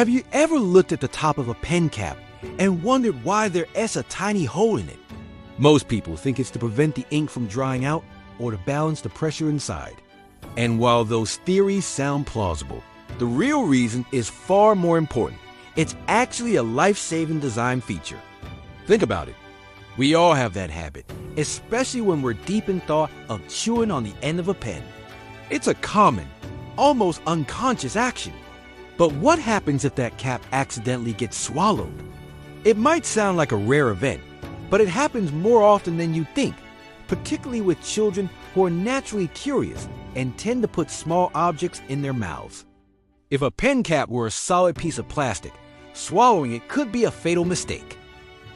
Have you ever looked at the top of a pen cap and wondered why there's a tiny hole in it? Most people think it's to prevent the ink from drying out or to balance the pressure inside. And while those theories sound plausible, the real reason is far more important. It's actually a life-saving design feature. Think about it. We all have that habit, especially when we're deep in thought of chewing on the end of a pen. It's a common, almost unconscious action. But what happens if that cap accidentally gets swallowed? It might sound like a rare event, but it happens more often than you think, particularly with children who are naturally curious and tend to put small objects in their mouths. If a pen cap were a solid piece of plastic, swallowing it could be a fatal mistake.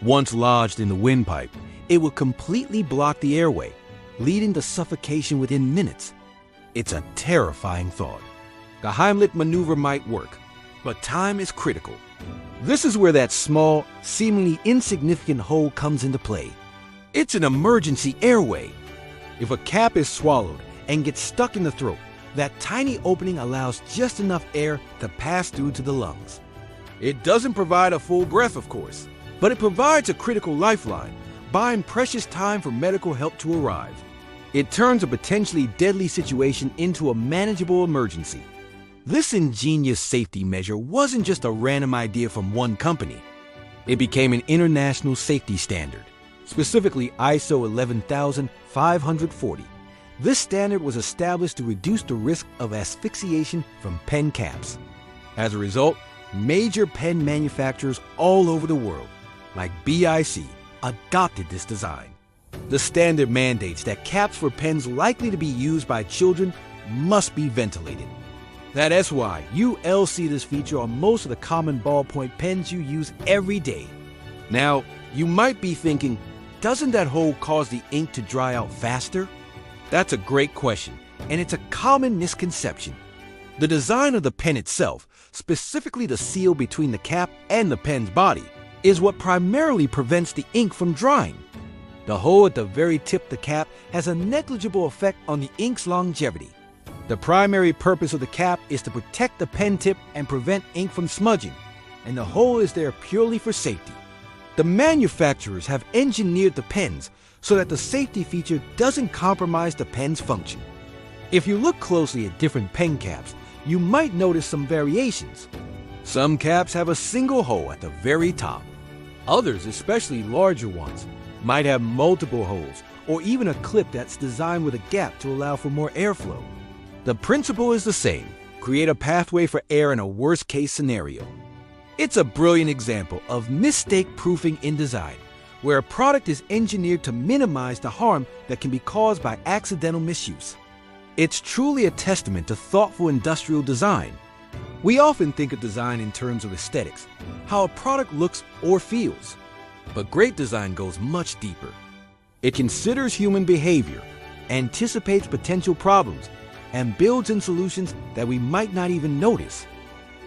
Once lodged in the windpipe, it would completely block the airway, leading to suffocation within minutes. It's a terrifying thought. The Heimlich maneuver might work, but time is critical. This is where that small, seemingly insignificant hole comes into play. It's an emergency airway. If a cap is swallowed and gets stuck in the throat, that tiny opening allows just enough air to pass through to the lungs. It doesn't provide a full breath, of course, but it provides a critical lifeline, buying precious time for medical help to arrive. It turns a potentially deadly situation into a manageable emergency. This ingenious safety measure wasn't just a random idea from one company. It became an international safety standard, specifically ISO 11540. This standard was established to reduce the risk of asphyxiation from pen caps. As a result, major pen manufacturers all over the world, like BIC, adopted this design. The standard mandates that caps for pens likely to be used by children must be ventilated. That's why you'll see this feature on most of the common ballpoint pens you use every day. Now, you might be thinking, doesn't that hole cause the ink to dry out faster? That's a great question, and it's a common misconception. The design of the pen itself, specifically the seal between the cap and the pen's body, is what primarily prevents the ink from drying. The hole at the very tip of the cap has a negligible effect on the ink's longevity. The primary purpose of the cap is to protect the pen tip and prevent ink from smudging, and the hole is there purely for safety. The manufacturers have engineered the pens so that the safety feature doesn't compromise the pen's function. If you look closely at different pen caps, you might notice some variations. Some caps have a single hole at the very top. Others, especially larger ones, might have multiple holes or even a clip that's designed with a gap to allow for more airflow. The principle is the same: create a pathway for air in a worst-case scenario. It's a brilliant example of mistake-proofing in design, where a product is engineered to minimize the harm that can be caused by accidental misuse. It's truly a testament to thoughtful industrial design. We often think of design in terms of aesthetics, how a product looks or feels. But great design goes much deeper. It considers human behavior, anticipates potential problems, and builds in solutions that we might not even notice.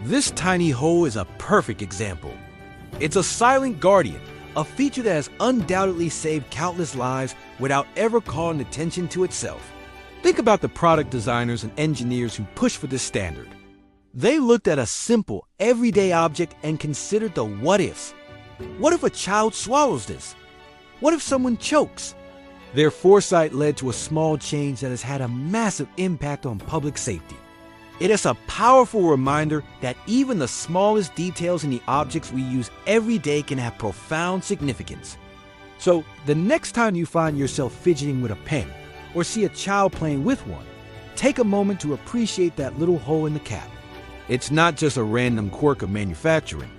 This tiny hole is a perfect example. It's a silent guardian, a feature that has undoubtedly saved countless lives without ever calling attention to itself. Think about the product designers and engineers who pushed for this standard. They looked at a simple, everyday object and considered the what-ifs. What if a child swallows this? What if someone chokes? Their foresight led to a small change that has had a massive impact on public safety. It is a powerful reminder that even the smallest details in the objects we use every day can have profound significance. So, the next time you find yourself fidgeting with a pen or see a child playing with one, take a moment to appreciate that little hole in the cap. It's not just a random quirk of manufacturing.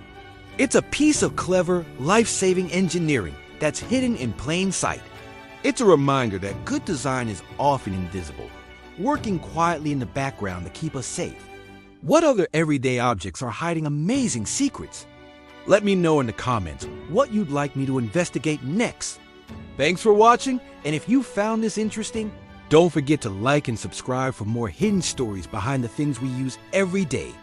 It's a piece of clever, life-saving engineering that's hidden in plain sight. It's a reminder that good design is often invisible, working quietly in the background to keep us safe. What other everyday objects are hiding amazing secrets? Let me know in the comments what you'd like me to investigate next. Thanks for watching, and if you found this interesting, don't forget to like and subscribe for more hidden stories behind the things we use every day.